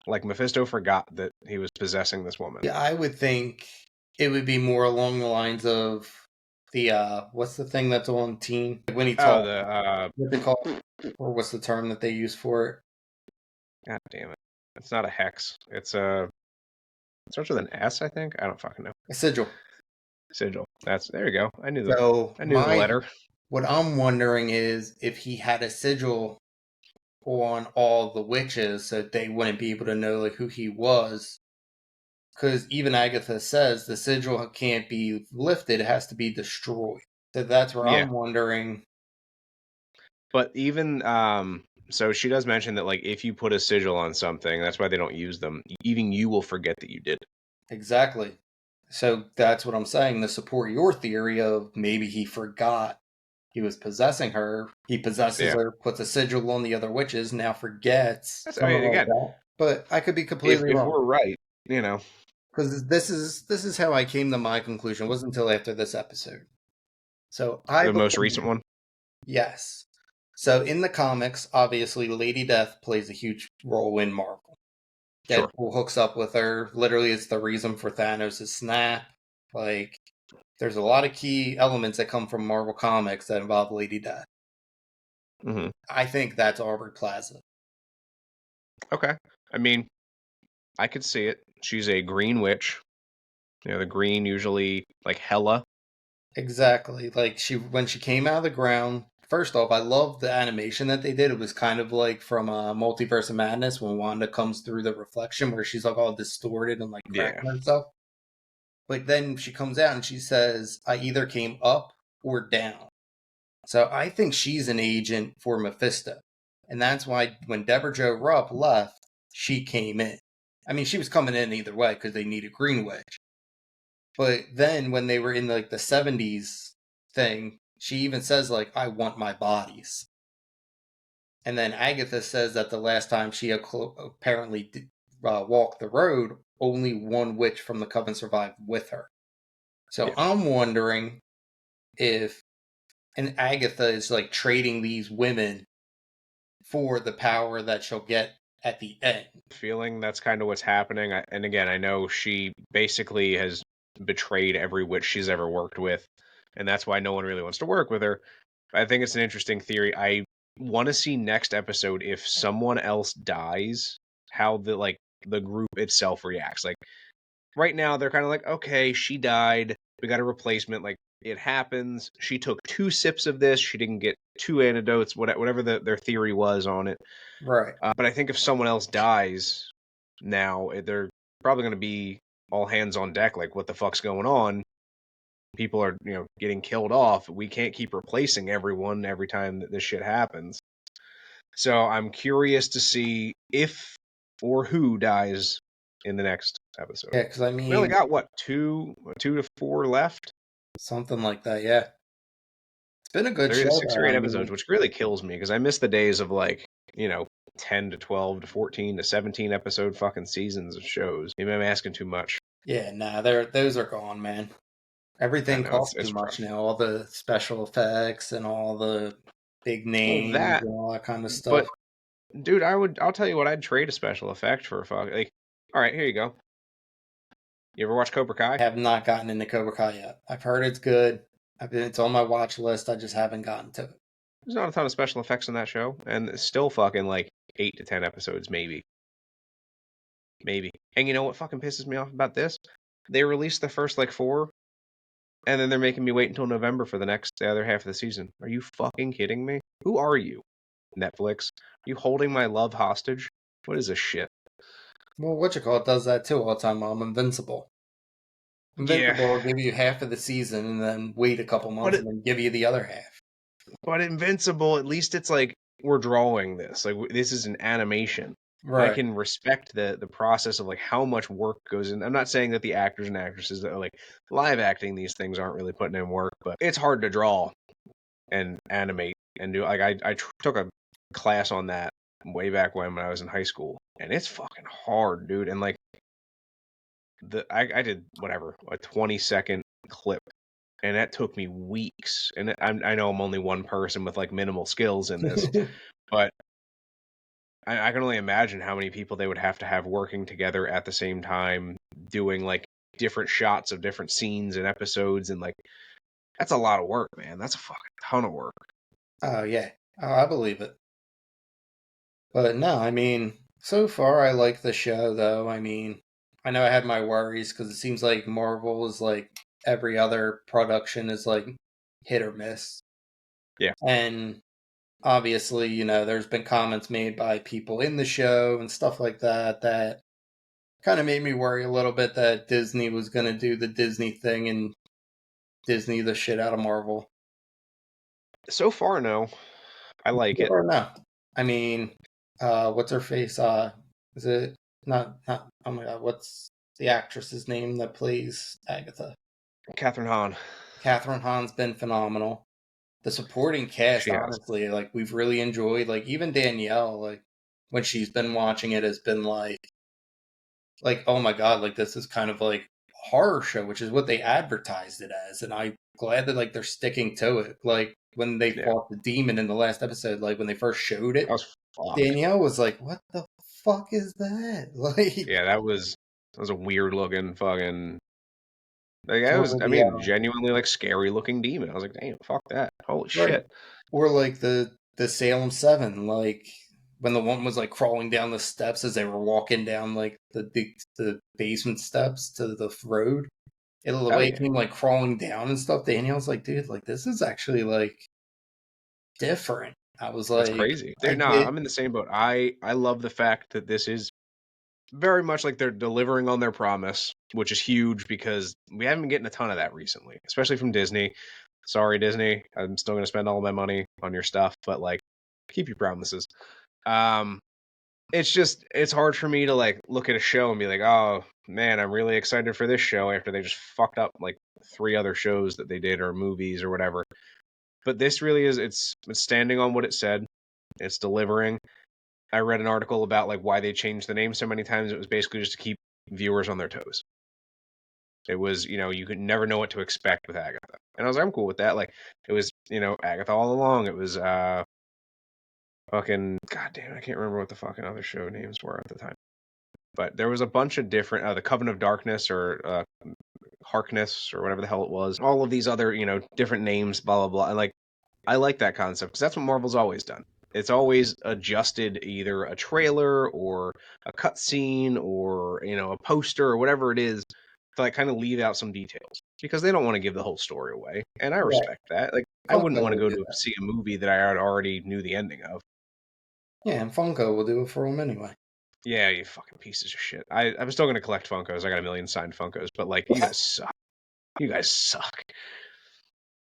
Like Mephisto forgot that he was possessing this woman. Yeah, I would think it would be more along the lines of the what's the thing that's on teen when he Oh, talks, the what they call it, or what's the term that they use for it? God damn it. It's not a hex. It's a it starts with an S, I think. I don't fucking know. A sigil. Sigil. That's there you go. So I knew the letter. what I'm wondering is if he had a sigil on all the witches so they wouldn't be able to know like who he was. Because even Agatha says the sigil can't be lifted; it has to be destroyed. So that's where Yeah. I'm wondering. But even so she does mention that like if you put a sigil on something, that's why they don't use them. Even you will forget that you did. Exactly. So that's what I'm saying to support your theory of maybe he forgot he was possessing her. He possesses Yeah. her, puts a sigil on the other witches, now forgets I something mean, like again, that. But I could be if completely if wrong we're right, you know, because this is how I came to my conclusion. It wasn't until after this episode. So I the most believe recent one. yes. So in the comics, obviously, Lady Death plays a huge role in Marvel. Sure. Deadpool hooks up with her. Literally, it's the reason for Thanos' snap. Like, there's a lot of key elements that come from Marvel Comics that involve Lady Death. Hmm. I think that's Aubrey Plaza. Okay. I mean, I could see it. She's a green witch. You know, the green usually like Hela. Exactly. Like when she came out of the ground. First off, I love the animation that they did. It was kind of like from Multiverse of Madness when Wanda comes through the reflection, where she's like all distorted and like Yeah. cracking herself. But then she comes out and she says, "I either came up or down." So I think she's an agent for Mephisto. And that's why when Deborah Jo Rupp left, she came in. I mean, she was coming in either way because they needed Green Witch. But then when they were in like the 70s thing, she even says like, "I want my bodies." And then Agatha says that the last time she apparently did, walked the road, only one witch from the coven survived with her. So Yeah. I'm wondering if and Agatha is like trading these women for the power that she'll get at the end. Feeling that's kind of what's happening. And again, I know she basically has betrayed every witch she's ever worked with, and that's why no one really wants to work with her. I think it's an interesting theory. I want to see next episode if someone else dies, how the group itself reacts. Like right now, they're kind of like, okay, she died. We got a replacement. Like it happens. She took 2 sips of this. She didn't get 2 antidotes, whatever their theory was on it. Right. But I think if someone else dies now, they're probably going to be all hands on deck. Like, what the fuck's going on? People are, getting killed off. We can't keep replacing everyone every time that this shit happens. So I'm curious to see if or who dies in the next episode. Yeah, because I We only mean, got what, 2 to 4 left? something like that. Yeah, it's been a good They're either show 6 or though. 8 I episodes, mean, which really kills me because I miss the days of 10 to 12 to 14 to 17 episode fucking seasons of shows. Maybe I'm asking too much. yeah, nah, those are gone, man. I Everything know costs too it's much rough. now. All the special effects and all the big Well, names that, and all that kind of but stuff. dude, I'll tell you what, I'd trade a special effect for a fuck. Like, all right, here you go. You ever watch Cobra Kai? I have not gotten into Cobra Kai yet. I've heard it's good. It's on my watch list. I just haven't gotten to it. There's not a ton of special effects in that show, and it's still fucking like 8 to 10 episodes, maybe. Maybe. And you know what fucking pisses me off about this? They released the first 4, and then they're making me wait until November for the other half of the season. Are you fucking kidding me? Who are you, Netflix? Are you holding my love hostage? What is this shit? Well, what you call it does that too all the time. Invincible. Yeah, Invincible will give you half of the season and then wait a couple but months and then give you the other half. Invincible, at least it's like we're drawing this. Like, this is an animation. I Right. can respect the process of how much work goes in. I'm not saying that the actors and actresses that are live acting these things aren't really putting in work, but it's hard to draw and animate and do. I took a class on that way back when I was in high school, and it's fucking hard, dude. And I did whatever, a 20-second clip, and that took me weeks. And I know I'm only one person with minimal skills in this, but I can only imagine how many people they would have to have working together at the same time, doing different shots of different scenes and episodes, and that's a lot of work, man. That's a fucking ton of work. Oh yeah. Oh, I believe it. But no, I mean, so far I like the show though. I mean, I know I had my worries because it seems like Marvel is like every other production is like hit or miss. Yeah. And obviously, there's been comments made by people in the show and stuff like that that kind of made me worry a little bit that Disney was going to do the Disney thing and Disney the shit out of Marvel. So far, no. I like it. Or no. I mean, what's her face? Is it not? Oh my god, what's the actress's name that plays Agatha? Catherine Hahn. Catherine Hahn's been phenomenal. The supporting cast, She has. honestly, we've really enjoyed. Even Danielle, when she's been watching it, has been oh my god, this is kind of horror show, which is what they advertised it as, and I'm glad that they're sticking to it. When they Yeah. fought the demon in the last episode, when they first showed it, That was fucked. Danielle was like, "What the fuck is that?" Yeah, that was a weird looking fucking. That was, I Totally mean, genuinely scary looking demon. I was like, damn, fuck that. Holy right. shit. Or the Salem 7, when the one was crawling down the steps as they were walking down the basement steps to the road. The Hell way yeah. it came crawling down and stuff. Danielle's like, dude, this is actually different. I was That's like, crazy. I Dude, nah, get I'm in the same boat. I love the fact that this is very much they're delivering on their promise, which is huge because we haven't been getting a ton of that recently, especially from Disney. Sorry, Disney. I'm still going to spend all my money on your stuff, but keep your promises. It's hard for me to look at a show and be like, oh man, I'm really excited for this show after they just fucked up 3 other shows that they did or movies or whatever. But this really is, it's standing on what it said. It's delivering. I read an article about why they changed the name so many times. It was basically just to keep viewers on their toes. It was, you could never know what to expect with Agatha. And I was I'm cool with that. It was, Agatha All Along. It was fucking goddamn, I can't remember what the fucking other show names were at the time. But there was a bunch of different the Coven of Darkness or Harkness or whatever the hell it was. All of these other, different names, blah blah blah. And I like that concept because that's what Marvel's always done. It's always adjusted either a trailer or a cutscene or a poster or whatever it is to kind of leave out some details because they don't want to give the whole story away, and I right. respect that. I wouldn't Funko want to will go do to that. see a movie that I already knew the ending of. Yeah, and Funko will do it for him anyway. Yeah, you fucking pieces of shit. I'm still gonna collect Funkos. I got a million signed Funkos, but like, you guys suck. You guys suck.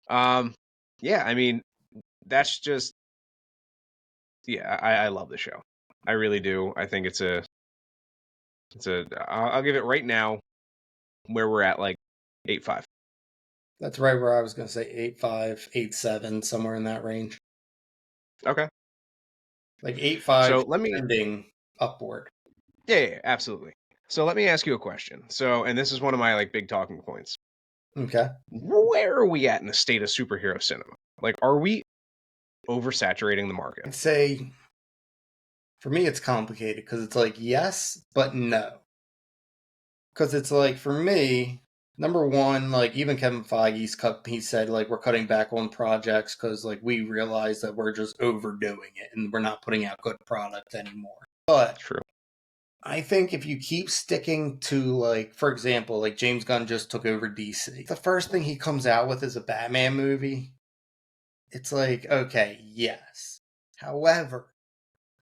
Yeah, I mean, that's just, yeah, I love the show. I really do. I think I'll give it right now where we're at, like 8.5. That's right where I was going to say 8.5, 8.7, somewhere in that range. Okay. Like 8.5 So let me, trending upward. yeah, absolutely. So let me ask you a question. So, and this is one of my like big talking points. Okay. Where are we at in the state of superhero cinema? Like, are we oversaturating the market? I'd say for me it's complicated because it's like yes, but no. Because it's like for me, number one, like even Kevin Feige's cut, he said like we're cutting back on projects because like we realize that we're just overdoing it and we're not putting out good product anymore. But True. I think if you keep sticking to like, for example, like James Gunn just took over DC. The first thing he comes out with is a Batman movie. It's like, okay, yes. However,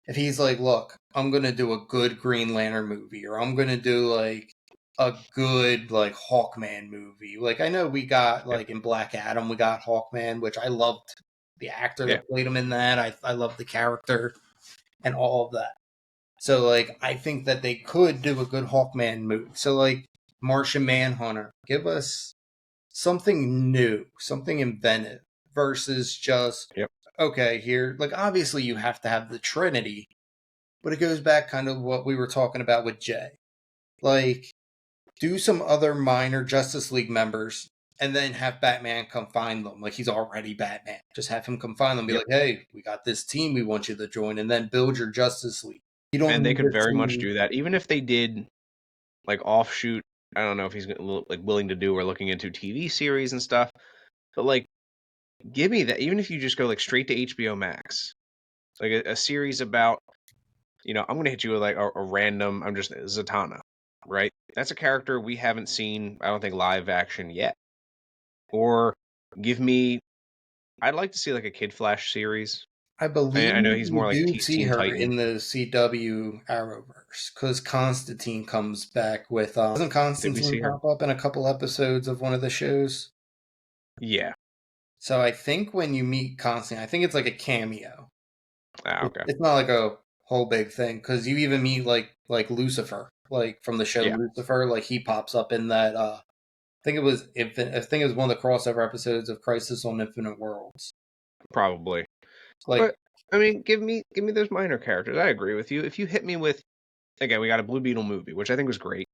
if he's like, look, I'm gonna do a good Green Lantern movie, or I'm gonna do like a good like Hawkman movie. Like I know we got Yeah. like in Black Adam we got Hawkman, which I loved the actor Yeah. that played him in that. I love the character and all of that. So like I think that they could do a good Hawkman movie. So like Martian Manhunter, give us something new, something inventive versus just Yep. okay, here like obviously you have to have the Trinity, but it goes back kind of what we were talking about with Jay. Like do some other minor Justice League members and then have Batman come find them. Like he's already Batman. Just have him come find them, be Yep. like, hey, we got this team we want you to join, and then build your Justice League. You don't And they need could a very much team. do that, even if they did like offshoot. I don't know if he's like willing to do or looking into TV series and stuff, but like, give me that. Even if you just go like straight to HBO Max, like a series about, I'm gonna hit you with like a random. I'm just Zatanna, right? That's a character we haven't seen. I don't think live action yet. Or give me. I'd like to see like a Kid Flash series. I believe I know he's more you like do see Teen her Titan. in the CW Arrowverse because Constantine comes back with. Doesn't Did we see Constantine her? pop up in a couple episodes of one of the shows? Yeah. So I think when you meet Constantine, I think it's like a cameo. Ah, okay. It's not like a whole big thing because you even meet like Lucifer, like from the show Yeah. Lucifer, like he pops up in that. I think it was one of the crossover episodes of Crisis on Infinite Worlds. Probably. Like But I mean, give me those minor characters. I agree with you. If you hit me with, again, we got a Blue Beetle movie, which I think was great.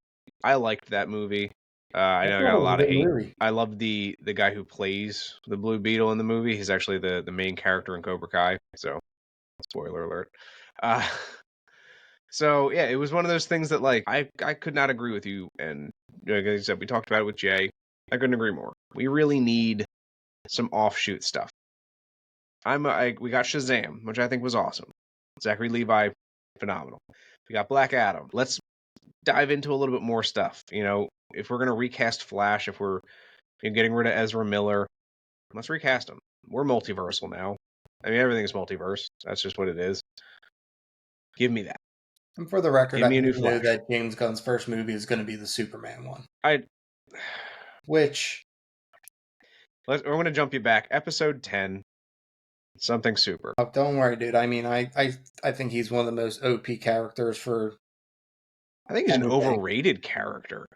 I liked that movie. I I know I thought got a it was lot a of good hate. movie. I love the guy who plays the Blue Beetle in the movie. He's actually the main character in Cobra Kai. So spoiler alert. Uh, so yeah, it was one of those things that like I could not agree with you. And like I said, we talked about it with Jay. I couldn't agree more. We really need some offshoot stuff. We got Shazam, which I think was awesome. Zachary Levi, phenomenal. We got Black Adam. Let's dive into a little bit more stuff. If we're gonna recast Flash, if we're getting rid of Ezra Miller, let's recast him. We're multiversal now. I mean, everything's multiverse. That's just what it is. Give me that. And for the record, Give I me a new know Flash. that James Gunn's first movie is going to be the Superman one, I. which We're gonna jump you back. Episode 10. Something super. oh, don't worry, dude. I mean, I think he's one of the most OP characters for I think he's an anything. overrated character.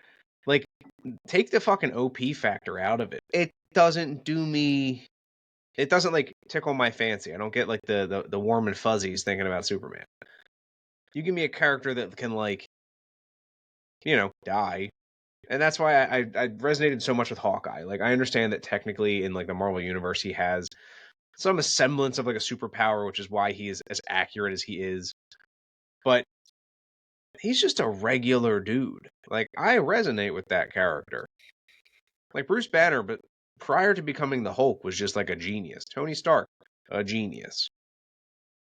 Like, take the fucking OP factor out of it. It doesn't do me. It doesn't like tickle my fancy. I don't get like the warm and fuzzies thinking about Superman. You give me a character that can like, die. And that's why I resonated so much with Hawkeye. Like I understand that technically in like the Marvel universe he has some semblance of like a superpower, which is why he is as accurate as he is. But he's just a regular dude. Like I resonate with that character. Like Bruce Banner, but prior to becoming the Hulk was just like a genius. Tony Stark, a genius.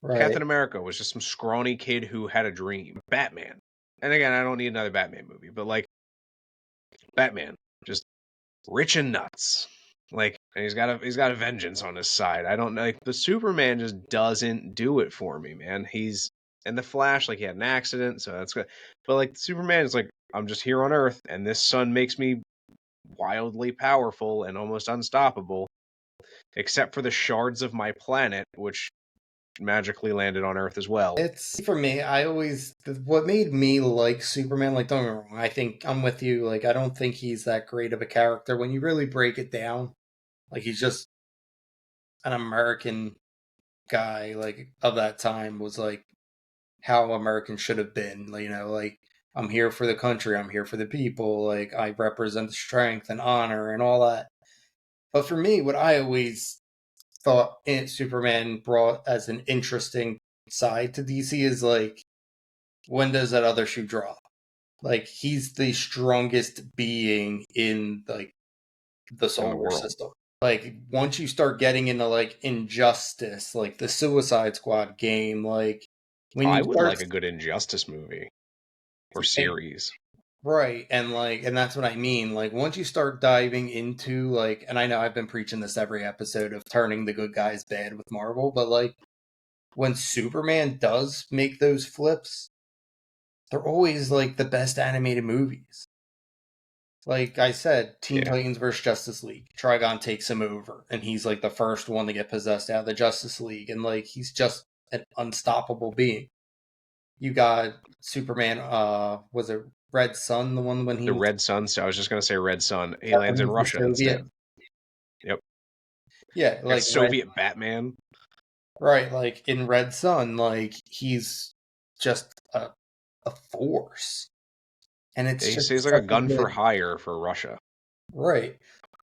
Right. Captain America was just some scrawny kid who had a dream. Batman. And again, I don't need another Batman movie, but like Batman, just rich and nuts. Like, and he's got a vengeance on his side. I don't know. Like, the Superman just doesn't do it for me, man. He's and the Flash, like he had an accident, so that's good. But like Superman is like, I'm just here on Earth, and this sun makes me wildly powerful and almost unstoppable, except for the shards of my planet, which magically landed on Earth as well. It's for me, what made me like Superman, like don't get me wrong, I think I'm with you, like I don't think he's that great of a character when you really break it down. Like he's just an American guy, like of that time was like how Americans should have been. Like I'm here for the country, I'm here for the people, like I represent strength and honor and all that. But for me, what I always thought Superman brought as an interesting side to DC is like, when does that other shoe drop? Like he's the strongest being in like the In the solar world. system. Like once you start getting into like Injustice, like the Suicide Squad game, like when I you would start like a good Injustice movie or series. right, and that's what I mean. Like once you start diving into like, and I know I've been preaching this every episode of turning the good guys bad with Marvel, but like when Superman does make those flips, they're always like the best animated movies. Like I said, Teen Yeah. Titans versus Justice League. Trigon takes him over, and he's like the first one to get possessed out of the Justice League, and like he's just an unstoppable being. You got Superman. Was it Red Sun? The one when The he Red Sun. So I was just gonna say Red Sun. He lands in the Russia Soviet. instead. Yep. Yeah, Got like Red. Soviet Batman. Right, like in Red Sun, like he's just a force, and it's He just stays like a such a gun for good. hire for Russia. Right.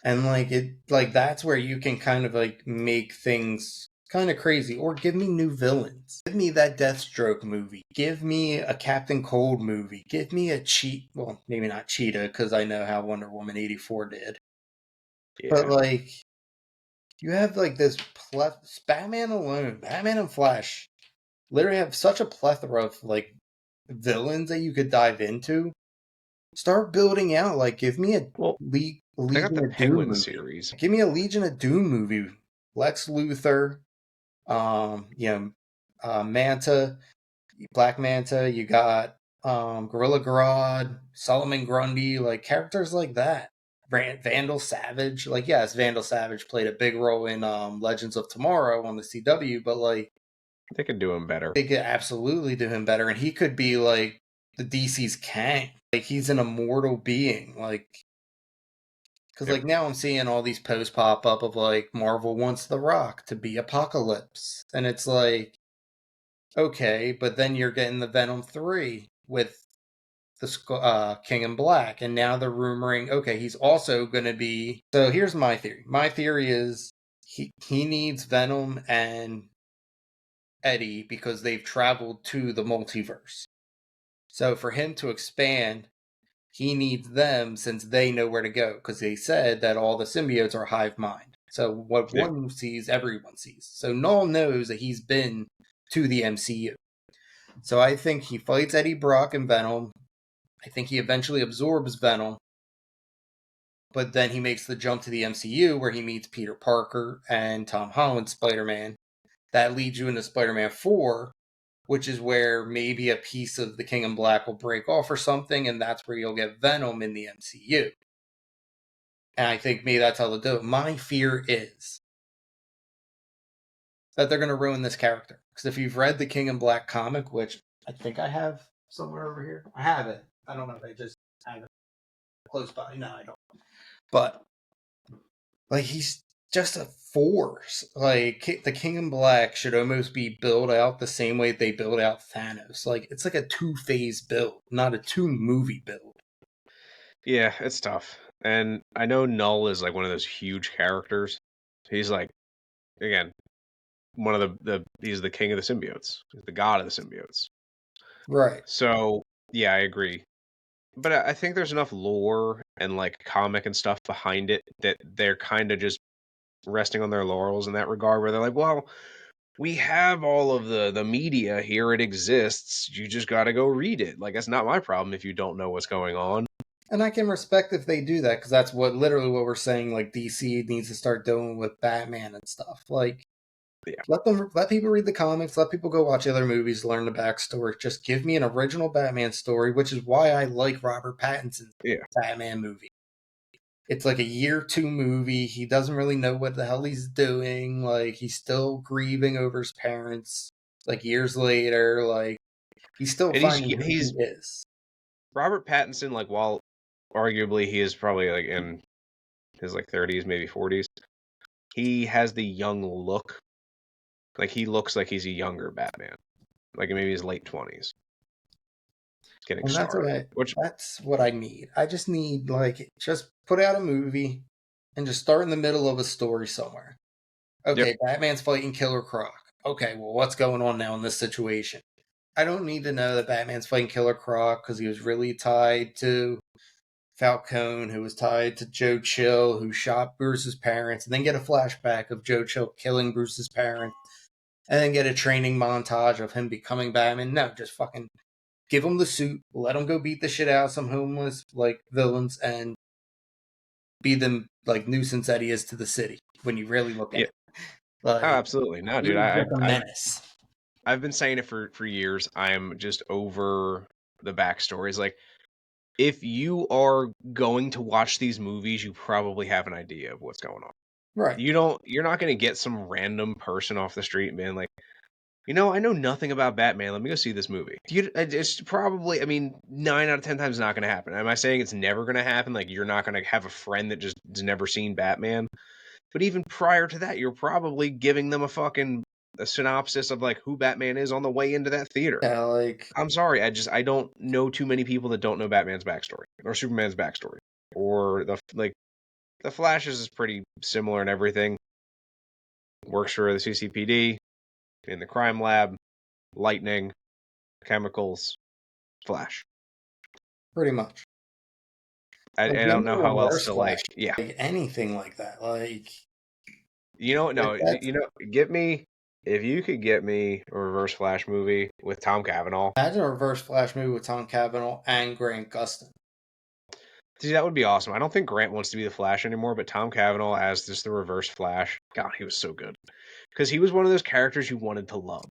And like that's where you can kind of like make things kind of crazy or give me new villains. Give me that Deathstroke movie. Give me a Captain Cold movie. Give me a well, maybe not Cheetah cuz I know how Wonder Woman 84 did. But Yeah. like you have like this Batman alone, Batman and Flash literally have such a plethora of like villains that you could dive into. Start building out. Like, give me a Well, they got Legion the of Doom Penguin movie. series. Give me a Legion of Doom movie. Lex Luthor, you know, Manta, Black Manta. You got Gorilla Grodd, Solomon Grundy, like characters like that. Vandal Savage, like yes, Vandal Savage played a big role in Legends of Tomorrow on the CW, but like They could do him better. they could absolutely do him better, and he could be like the DC's Kang. Like he's an immortal being. Like because Yep. like now I'm seeing all these posts pop up of like Marvel wants The Rock to be Apocalypse, and it's like okay, but then you're getting the Venom 3 with the King in Black, and now they're rumoring okay he's also going to be. So here's my theory. My theory is he needs Venom and Eddie because they've traveled to the multiverse. So for him to expand, he needs them since they know where to go because they said that all the symbiotes are hive mind. So what Yeah. one sees, everyone sees. So Null knows that he's been to the MCU. So I think he fights Eddie Brock and Venom. I think he eventually absorbs Venom. But then he makes the jump to the MCU where he meets Peter Parker and Tom Holland's Spider-Man. That leads you into Spider-Man 4, which is where maybe a piece of the King in Black will break off or something, and that's where you'll get Venom in the MCU. And I think maybe that's how they'll do it. My fear is that they're going to ruin this character. Because if you've read the King in Black comic, which I think I have somewhere over here, I have it. I don't know if I just have it close by. No, I don't. But like he's just a force. Like the King in Black should almost be built out the same way they build out Thanos. Like it's like a 2-phase build, not a 2-movie build. Yeah, it's tough. And I know Null is like one of those huge characters. He's like, again, one of he's the king of the symbiotes. He's the god of the symbiotes. Right. So yeah, I agree. But I think there's enough lore and like comic and stuff behind it that they're kind of just resting on their laurels in that regard, where they're like, well, we have all of the media here, it exists. You just got to go read it. Like that's not my problem if you don't know what's going on. And I can respect if they do that, because that's literally what we're saying. Like DC needs to start doing with Batman and stuff. Like, Yeah. let people read the comics, let people go watch other movies, learn the backstory. Just give me an original Batman story, which is why I like Robert Pattinson's Batman movie. It's like a year two movie. He doesn't really know what the hell he's doing. Like, he's still grieving over his parents. Like, years later, like, he's still And finding who he's he is. Robert Pattinson, like, while arguably he is probably like in his like 30s, maybe 40s, he has the young look. Like, he looks like he's a younger Batman. Like, maybe his late 20s. Getting And started. that's what I need. I just need, like, just put out a movie and just start in the middle of a story somewhere. Okay, Yep. Batman's fighting Killer Croc. Okay, well, what's going on now in this situation? I don't need to know that Batman's fighting Killer Croc because he was really tied to Falcone, who was tied to Joe Chill, who shot Bruce's parents, and then get a flashback of Joe Chill killing Bruce's parents, and then get a training montage of him becoming Batman. No, just fucking give him the suit, let him go beat the shit out of some homeless like villains, and be them like nuisance that he is to the city when you really look at it. Oh, Like, absolutely. No, dude, he's just a menace. I've been saying it for years. I'm just over the backstories. Like, if you are going to watch these movies, you probably have an idea of what's going on. Right. You're not going to get some random person off the street being like, I know nothing about Batman. Let me go see this movie. It's probably, I mean, 9 out of 10 times not going to happen. Am I saying it's never going to happen? Like, you're not going to have a friend that just has never seen Batman. But even prior to that, you're probably giving them a synopsis of like who Batman is on the way into that theater. Yeah, like, I'm sorry, I don't know too many people that don't know Batman's backstory or Superman's backstory or the Flash's is pretty similar and everything. Works for the CCPD in the crime lab, lightning, chemicals, Flash. pretty much. I Like, give don't me know a how else reverse to Flash, yeah. like anything like that. Like, No, that's get me if you could get me a Reverse Flash movie with Tom Cavanaugh. imagine a reverse Flash movie with Tom Cavanaugh and Grant Gustin. See, that would be awesome. I don't think Grant wants to be the Flash anymore, but Tom Cavanaugh as just the Reverse Flash. God, he was so good. Because he was one of those characters you wanted to love.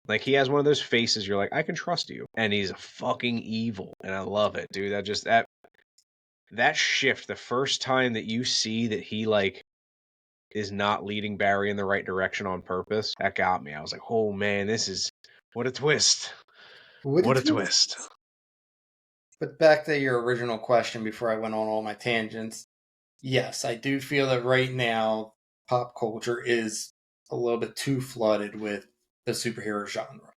Like, he has one of those faces you're like, I can trust you. And he's a fucking evil. And I love it, dude. That shift, the first time that you see that he, like, is not leading Barry in the right direction on purpose, that got me. I was like, oh, man, what a twist. What a twist. But back to your original question before I went on all my tangents. Yes, I do feel that right now pop culture is a little bit too flooded with the superhero genre.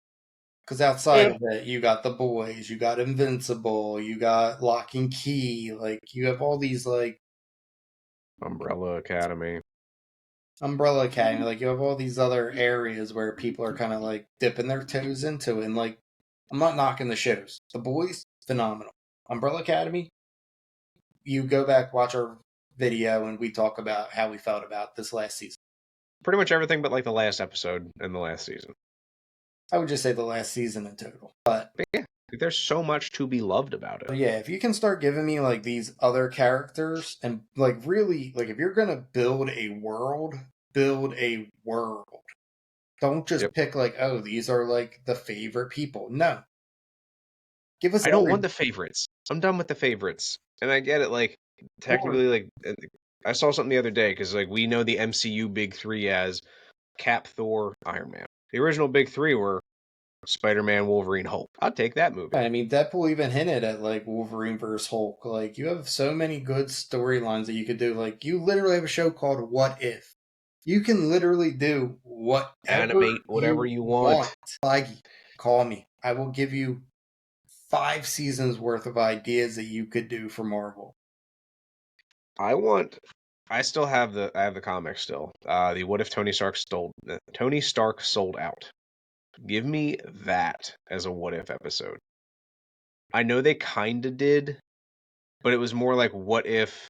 Because outside of it, you got The Boys, you got Invincible, you got Lock and Key, like you have all these like Umbrella Academy. Umbrella Academy, like you have all these other areas where people are kind of like dipping their toes into it. And like, I'm not knocking the shows. The Boys, phenomenal. Umbrella Academy, you go back, watch our video, and we talk about how we felt about this last season. Pretty much everything but like the last episode in the last season. I would just say the last season in total. But yeah, there's so much to be loved about it. Yeah, if you can start giving me like these other characters and like really like if you're gonna build a world, build a world. Don't just pick like, oh, these are like the favorite people. No. Give us I don't want the favorites. I'm done with the favorites. And I get it, like, technically, like, I saw something the other day, because, like, we know the MCU big three as Cap, Thor, Iron Man. The original big three were Spider-Man, Wolverine, Hulk. I'd take that movie. I mean, Deadpool even hinted at like Wolverine versus Hulk. Like, you have so many good storylines that you could do. Like, you literally have a show called What If. You can literally do whatever Animate whatever you want. Feige, call me. I will give you 5 seasons worth of ideas that you could do for Marvel. I still have the comic still. The What If Tony Stark sold out. Give me that as a What If episode. I know they kinda did, but it was more like what if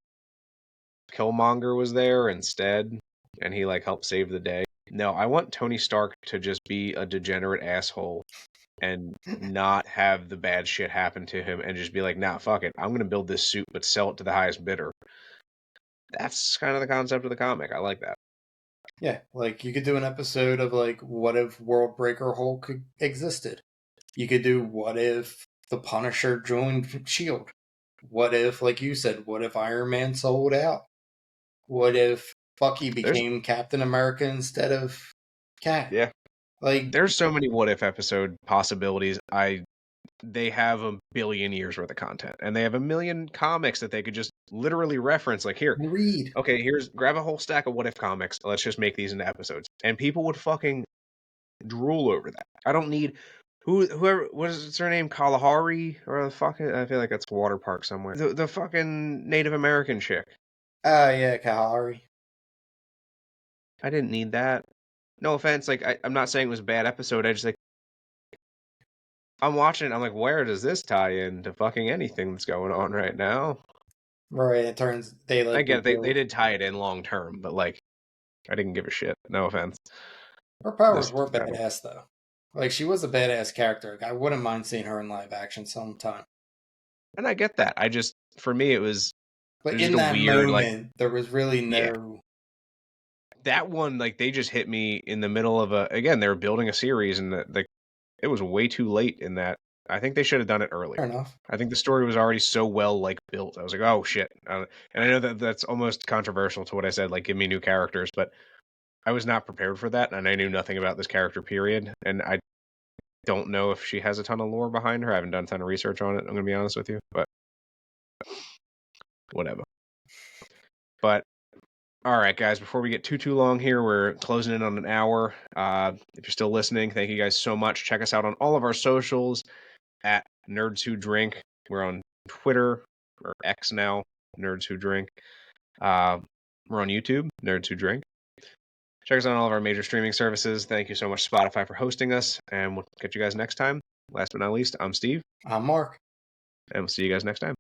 Killmonger was there instead and he like helped save the day. No, I want Tony Stark to just be a degenerate asshole and not have the bad shit happen to him and just be like, nah, fuck it. I'm going to build this suit, but sell it to the highest bidder. That's kind of the concept of the comic. I like that. Yeah, like you could do an episode of like what if World Breaker Hulk existed? You could do what if the Punisher joined Shield? What if, like you said, what if Iron Man sold out? What if Bucky became Captain America instead of Cap? Yeah. Like, there's so many what if episode possibilities. They have a billion years worth of content, and they have a million comics that they could just literally reference. Like, here, read. okay, grab a whole stack of what if comics. Let's just make these into episodes, and people would fucking drool over that. I don't need whoever, what is her name, Kalahari, or the fucking, I feel like that's a water park somewhere. The fucking Native American chick. Yeah, Kalahari. I didn't need that. No offense, like I'm not saying it was a bad episode. I just like, I'm watching it, I'm like, where does this tie into fucking anything that's going on right now? Right, it turns they I like get it, reveal they did tie it in long term, but like, I didn't give a shit. No offense. her powers This were kind of, badass though. Like she was a badass character. I wouldn't mind seeing her in live action sometime. and I get that. I just, for me, it was But just in a that weird, like, moment, there was really yeah, no. that one, like, they just hit me in the middle of again, they were building a series, and it was way too late in that. I think they should have done it earlier. Fair enough. I think the story was already so well, like, built. I was like, oh shit. And I know that that's almost controversial to what I said, like, give me new characters, but I was not prepared for that, and I knew nothing about this character, period. And I don't know if she has a ton of lore behind her. I haven't done a ton of research on it, I'm going to be honest with you, but whatever. But all right, guys, before we get too long here, we're closing in on an hour. If you're still listening, thank you guys so much. Check us out on all of our socials at Nerds Who Drink. We're on Twitter, or X now, Nerds Who Drink. We're on YouTube, Nerds Who Drink. Check us out on all of our major streaming services. Thank you so much, Spotify, for hosting us, and we'll catch you guys next time. Last but not least, I'm Steve, I'm Mark. and we'll see you guys next time.